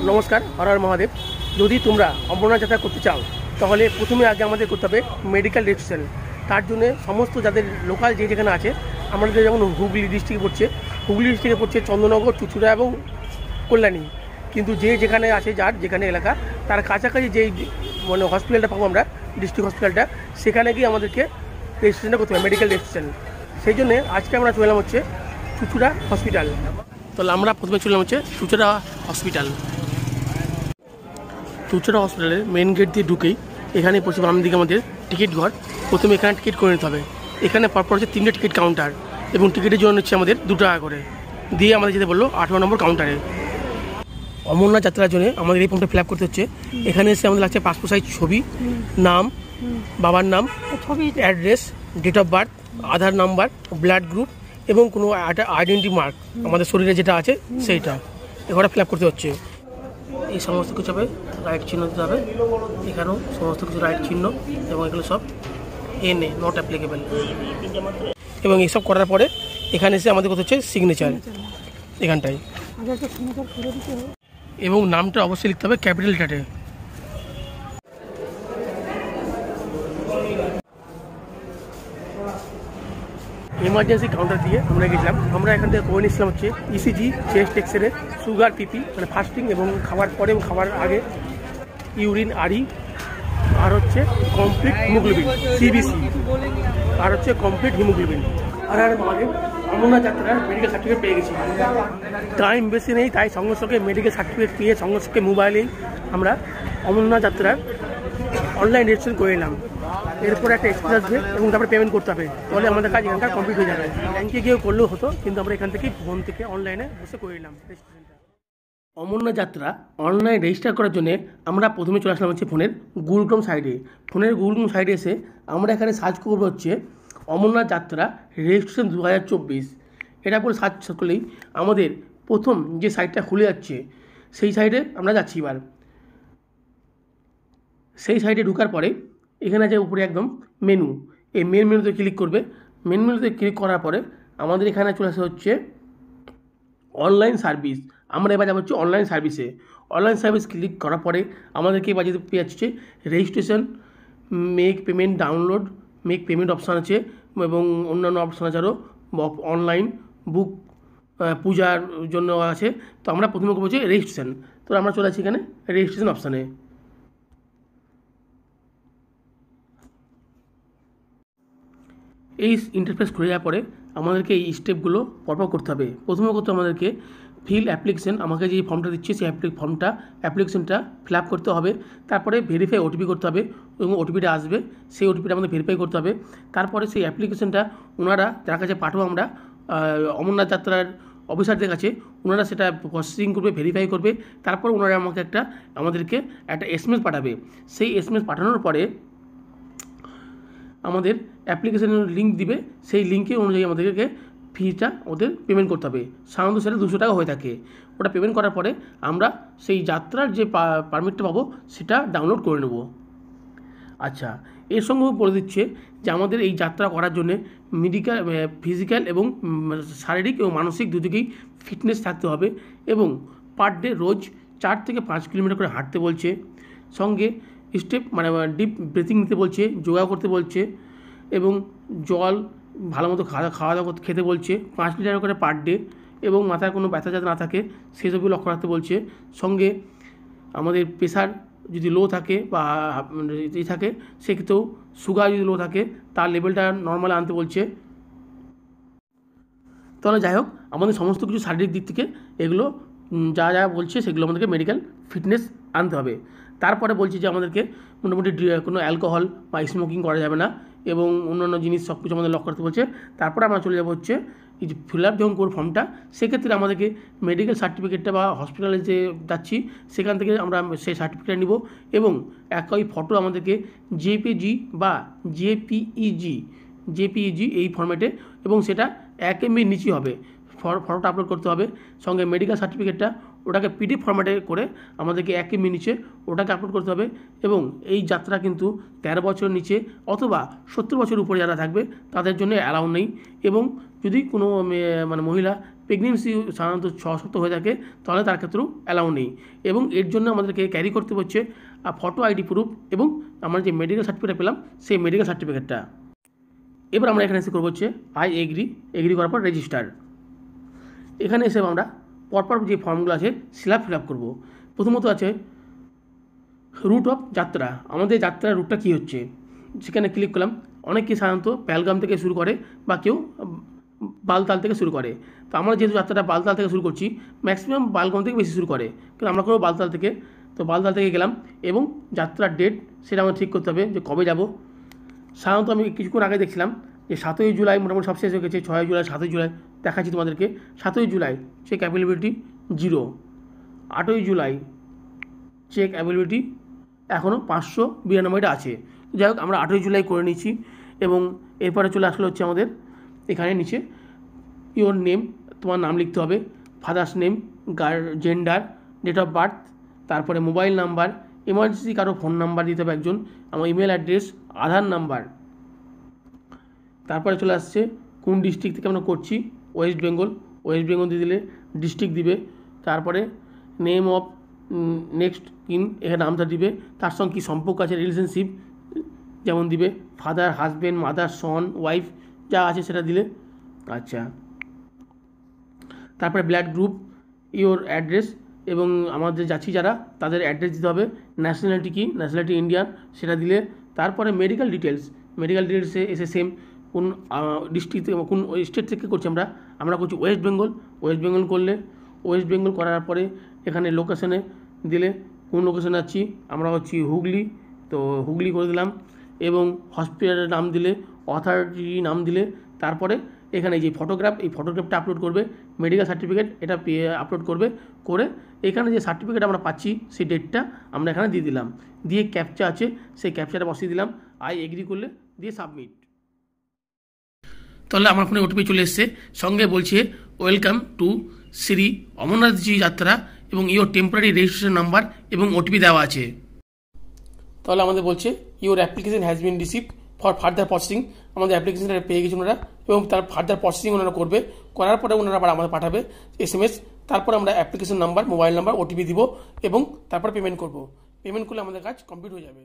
নমস্কার, হর হর মহাদেব। যদি তোমরা অমরনাথ যাত্রা করতে চাও তাহলে প্রথমে আগে আমাদের করতে হবে মেডিকেল রেজিস্ট্রেশন। তার জন্য সমস্ত যাদের লোকাল যেখানে আছে, আমাদের যেমন হুগলি ডিস্ট্রিক্টে পড়ছে চন্দননগর, চুঁচুড়া এবং কল্যাণী। কিন্তু যেখানে আছে যেখানে এলাকা, তার কাছাকাছি যেই হসপিটালটা পাবো আমরা, ডিস্ট্রিক্ট হসপিটালটা, সেখানে গিয়ে আমাদেরকে রেজিস্ট্রেশনটা করতে হবে, মেডিকেল রেজিস্ট্রেশন। সেই জন্যে আজকে আমরা চলে এলাম হচ্ছে চুঁচুড়া হসপিটাল। তাহলে আমরা প্রথমে চলে এলাম হচ্ছে চুঁচুড়া হসপিটালের মেন গেট দিয়ে ঢুকেই এখানে পড়ছে বাম দিকে আমাদের টিকিট ঘর। প্রথমে এখানে টিকিট করে নিতে হবে। এখানে পরপর হচ্ছে 3টে টিকিট কাউন্টার এবং টিকিটের জন্য হচ্ছে আমাদের 2 টাকা করে দিয়ে আমাদের যেতে বললো 18 নম্বর কাউন্টারে। অমরনাথ যাত্রার জন্য আমাদের এই ফর্মটা ফিল আপ করতে হচ্ছে। এখানে এসে আমাদের লাগছে পাসপোর্ট সাইজ ছবি, নাম, বাবার নাম, address, date of birth, Aadhaar number, blood group এবং কোনো একটা আইডেন্টি মার্ক আমাদের শরীরে যেটা আছে সেইটা এখানে ফিল আপ করতে হচ্ছে। এই সমস্ত কিছু হবে রাইট চিহ্ন দিতে হবে। এখানেও সমস্ত কিছু রাইট চিহ্ন এবং এগুলো সব এনএ, নট অ্যাপ্লিকেবল। এবং এইসব করার পরে এখানে এসে আমাদের কথা হচ্ছে সিগনেচার এখানটায়, এবং নামটা অবশ্যই লিখতে হবে ক্যাপিটাল লেটারে। এমার্জেন্সি কাউন্টার দিয়ে আমরা গেছিলাম। আমরা এখান থেকে করে নিয়েছিলাম হচ্ছে ইসিজি, চেস্ট এক্সরে, সুগার, পিপি মানে ফাস্টিং এবং খাওয়ার পরে এবং খাওয়ার আগে, ইউরিন, আরি, আর হচ্ছে কমপ্লিট হিমোগ্লোবিন সিবিসি, আর হচ্ছে কমপ্লিট হিমোগ্লোবিন। আর আমাদের অমরনাথ যাত্রার মেডিকেল সার্টিফিকেট পেয়ে গেছি। টাইম বেশি নেই, তাই সঙ্গে সঙ্গে মেডিকেল সার্টিফিকেট পেয়ে সঙ্গে সঙ্গে মোবাইলেই আমরা অমরনাথ যাত্রার অনলাইন রেজিস্ট্রেশন করে নিলাম। এরপর একটা এক্সপ্রেস আসবে এবং তারপরে পেমেন্ট করতে হবে, তাহলে আমাদের কাজ এখানকার কমপ্লিট হয়ে যাবে। ব্যাংকে গিয়েও করলেও হতো, কিন্তু আমরা এখান থেকেই ফোন থেকে অনলাইনে বসে করে নিলাম রেজিস্ট্রেশনটা। অমরনাথ যাত্রা অনলাইন রেজিস্টার করার জন্য আমরা প্রথমে চলে আসলাম হচ্ছে ফোনের গুগল ক্রোম সাইডে। ফোনের গুগল ক্রোম সাইডে এসে আমরা এখানে সার্চ করবো হচ্ছে অমরনাথ যাত্রা রেজিস্ট্রেশন 2024। এটা পরে সার্চ করলেই আমাদের প্রথম যে সাইটটা খুলে যাচ্ছে সেই সাইডে আমরা যাচ্ছি। এবার সেই সাইটে ঢোকার পরে এখানে আছে উপরে একদম মেনু, এই মেন মেনুতে ক্লিক করবে। মেন মেনুতে ক্লিক করার পরে আমাদের এখানে চলে আসা হচ্ছে অনলাইন সার্ভিস। আমরা এবার যাবো হচ্ছে অনলাইন সার্ভিসে। অনলাইন সার্ভিস ক্লিক করার পরে আমাদেরকে এবার যেতে পেয়ে যাচ্ছে registration, make payment, download, make payment option আছে এবং অন্যান্য অপশান আছে আরও, অনলাইন বুক, পূজার জন্য আছে। তো আমরা প্রথমে করবো হচ্ছে রেজিস্ট্রেশন। তো আমরা চলে আসছি এখানে রেজিস্ট্রেশন অপশানে। এই ইন্টারফেস খুলে যাওয়ার পরে আমাদেরকে এই স্টেপগুলো পরপর করতে হবে। প্রথমে করতে আমাদেরকে ফিল অ্যাপ্লিকেশন, আমাকে যে ফর্মটা দিচ্ছে সেই অ্যাপ্লিকেশনটা ফিল আপ করতে হবে। তারপরে ভেরিফাই ওটিপি করতে হবে এবং ওটিপিটা আসবে, সেই ওটিপিটা আমাদের ভেরিফাই করতে হবে। তারপরে সেই অ্যাপ্লিকেশনটা ওনারা যার কাছে পাঠাবো আমরা অমরনাথ যাত্রার অফিসারদের কাছে, ওনারা সেটা প্রসেসিং করবে, ভেরিফাই করবে। তারপর ওনারা আমাদেরকে একটা এসএমএস পাঠাবে। সেই এসএমএস পাঠানোর পরে আমাদের অ্যাপ্লিকেশনের লিঙ্ক দিবে, সেই লিঙ্কে অনুযায়ী আমাদেরকে ফিটা ওদের পেমেন্ট করতে হবে। সাধারণত সেটা 200 টাকা হয়ে থাকে। ওটা পেমেন্ট করার পরে আমরা সেই যাত্রার যে পারমিটটা পাবো সেটা ডাউনলোড করে নেব। আচ্ছা, এর সঙ্গেও বলে দিচ্ছে যে আমাদের এই যাত্রা করার জন্যে ফিজিক্যাল এবং শারীরিক এবং মানসিক দুদিকেই ফিটনেস থাকতে হবে এবং পার ডে রোজ 4 থেকে 5 কিলোমিটার করে হাঁটতে বলছে। সঙ্গে স্টেপ মানে ডিপ ব্রিথিং নিতে বলছে, যোগা করতে বলছে এবং জল ভালো মতো খাওয়া দাওয়া খেতে বলছে 5 লিটার করে পার ডে, এবং মাথায় কোনো ব্যথা যাতে না থাকে সেসবই লক্ষ্য রাখতে বলছে। সঙ্গে আমাদের প্রেশার যদি লো থাকে বা থাকে, সেক্ষেত্রেও সুগার যদি লো থাকে তার লেভেলটা নর্মালে আনতে বলছে। তাহলে যাই হোক, আমাদের সমস্ত কিছু শারীরিক দিক থেকে এগুলো যা বলছে সেগুলো আমাদেরকে মেডিকেল ফিটনেস আনতে হবে। তারপরে বলছি যে আমাদেরকে মোটামুটি কোনো অ্যালকোহল বা স্মোকিং করা যাবে না এবং অন্যান্য জিনিস সব কিছু আমাদের লক্ষ্য করতে বলছে। তারপরে আমরা চলে যাবো হচ্ছে এই যে ফিল আপ যখন করবো ফর্মটা, সেক্ষেত্রে আমাদেরকে মেডিকেল সার্টিফিকেটটা বা হসপিটালে যে যাচ্ছি সেখান থেকে আমরা সেই সার্টিফিকেট নিব এবং একই ফটো আমাদেরকে জেপিজি বা জেপিইজি এই ফর্ম্যাটে, এবং সেটা 1 MB নিচে হবে, ফটোটা আপলোড করতে হবে। সঙ্গে মেডিকেল সার্টিফিকেটটা ওটাকে পিডিএফ ফরম্যাটে করে আমাদেরকে 1 MB নিচে ওটাকে আপলোড করতে হবে। এবং এই যাত্রা কিন্তু 13 বছরের নিচে অথবা 70 বছর উপরে যারা থাকবে তাদের জন্য অ্যালাউ নেই। এবং যদি কোনো মহিলা প্রেগনেন্সি সাধারণত 6 সপ্তাহ হয়ে থাকে তাহলে তার ক্ষেত্রেও অ্যালাউ নেই। এবং এর জন্য আমাদেরকে ক্যারি করতে হচ্ছে ফটো আইডি প্রুফ এবং আমরা যে মেডিকেল সার্টিফিকেট পেলাম সেই মেডিকেল সার্টিফিকেটটা। এবার আমরা এখানে এসে করবো হচ্ছে আই এগ্রি করার পর রেজিস্টার। এখানে এসে আমরা পরপর যে ফর্মগুলো আছে সেটা ফিল আপ করবো। প্রথমত আছে রুট অফ যাত্রা, আমাদের যাত্রার রুটটা কী হচ্ছে সেখানে ক্লিক করলাম। অনেকে সাধারণত পেহেলগাম থেকে শুরু করে বা কেউ বালতাল থেকে শুরু করে। তো আমরা যেহেতু যাত্রাটা বালতাল থেকে শুরু করছি, ম্যাক্সিমাম বালগাম থেকে বেশি শুরু করে, কিন্তু আমরা করবো বালতাল থেকে। তো বালতাল থেকে গেলাম এবং যাত্রার ডেট সেটা আমাদের ঠিক করতে হবে যে কবে যাব। সাধারণত আমি কিছুক্ষণ আগে দেখছিলাম যে 7ই জুলাই মোটামুটি সব শেষ হয়ে গেছে, 6ই জুলাই 7ই জুলাই দেখাচ্ছি তোমাদেরকে। 7ই জুলাই চেক অ্যাভেলেবিলিটি 0, 8ই জুলাই চেক অ্যাভেলেবিলিটি এখনও 592টা আছে। যাই হোক আমরা 8ই জুলাই করে নিচ্ছি এবং এরপরে চলে আসলে হচ্ছে আমাদের এখানে নিচে ইওর নেম, তোমার নাম লিখতে হবে, father's name, gender, date of birth, তারপরে মোবাইল নাম্বার, এমার্জেন্সি কারো ফোন নাম্বার দিতে হবে একজন, আমার ইমেল অ্যাড্রেস, আধার নাম্বার। তারপরে চলে আসছে কোন ডিস্ট্রিক্ট থেকে আমরা করছি, ওয়েস্ট বেঙ্গল দিয়ে দিলে ডিস্ট্রিক্ট দিবে। তারপরে নেম অফ নেক্সট কিন, এখানে নামটা দিবে, তার সঙ্গে কী সম্পর্ক আছে রিলেশনশিপ যেমন দিবে, ফাদার, হাজব্যান্ড, মাদার, সন, ওয়াইফ যা আছে সেটা দিলে। আচ্ছা, তারপরে ব্লাড গ্রুপ, ইওর অ্যাড্রেস এবং আমাদের যাচ্ছি যারা তাদের অ্যাড্রেস দিতে হবে। ন্যাশনালিটি কি, ন্যাশনালিটি ইন্ডিয়ান সেটা দিলে। তারপরে মেডিকেল ডিটেলসে এসে সেম কোন ডিস্ট্রিক্ট থেকে কোন স্টেট থেকে করছি আমরা করছি ওয়েস্ট বেঙ্গল করলে ওয়েস্ট বেঙ্গল করার পরে এখানে লোকেশনে দিলে কোন লোকেশনে যাচ্ছি, আমরা হচ্ছি হুগলি, তো হুগলি করে দিলাম এবং হসপিটালের নাম দিলে, অথরিটি নাম দিলে। তারপরে এখানে যে ফটোগ্রাফটা আপলোড করবে, মেডিকেল সার্টিফিকেট এটা আপলোড করে এখানে যে সার্টিফিকেট আমরা পাচ্ছি সেই ডেটটা আমরা এখানে দিয়ে দিলাম, দিয়ে ক্যাপচা আছে সেই ক্যাপচাটা বসিয়ে দিলাম, আই এগ্রি করলে দিয়ে সাবমিট। তাহলে আমার ফোনে ওটিপি চলে এসছে, সঙ্গে বলছে ওয়েলকাম টু শ্রী অমরনাথজি যাত্রা এবং ইওর টেম্পোরারি রেজিস্ট্রেশন নাম্বার এবং ওটিপি দেওয়া আছে। তাহলে আমাদের বলছে your application has been receive for further processing, আমাদের অ্যাপ্লিকেশনটা পেয়ে গেছে ওনারা এবং তার ফার্দার প্রসেসিং ওনারা করবে, করার পরে ওনারা আবার আমাদের পাঠাবে SMS। তারপর আমরা application number, mobile number, OTP দিব এবং তারপর পেমেন্ট করব। পেমেন্ট করলে আমাদের কাজ কমপ্লিট হয়ে যাবে।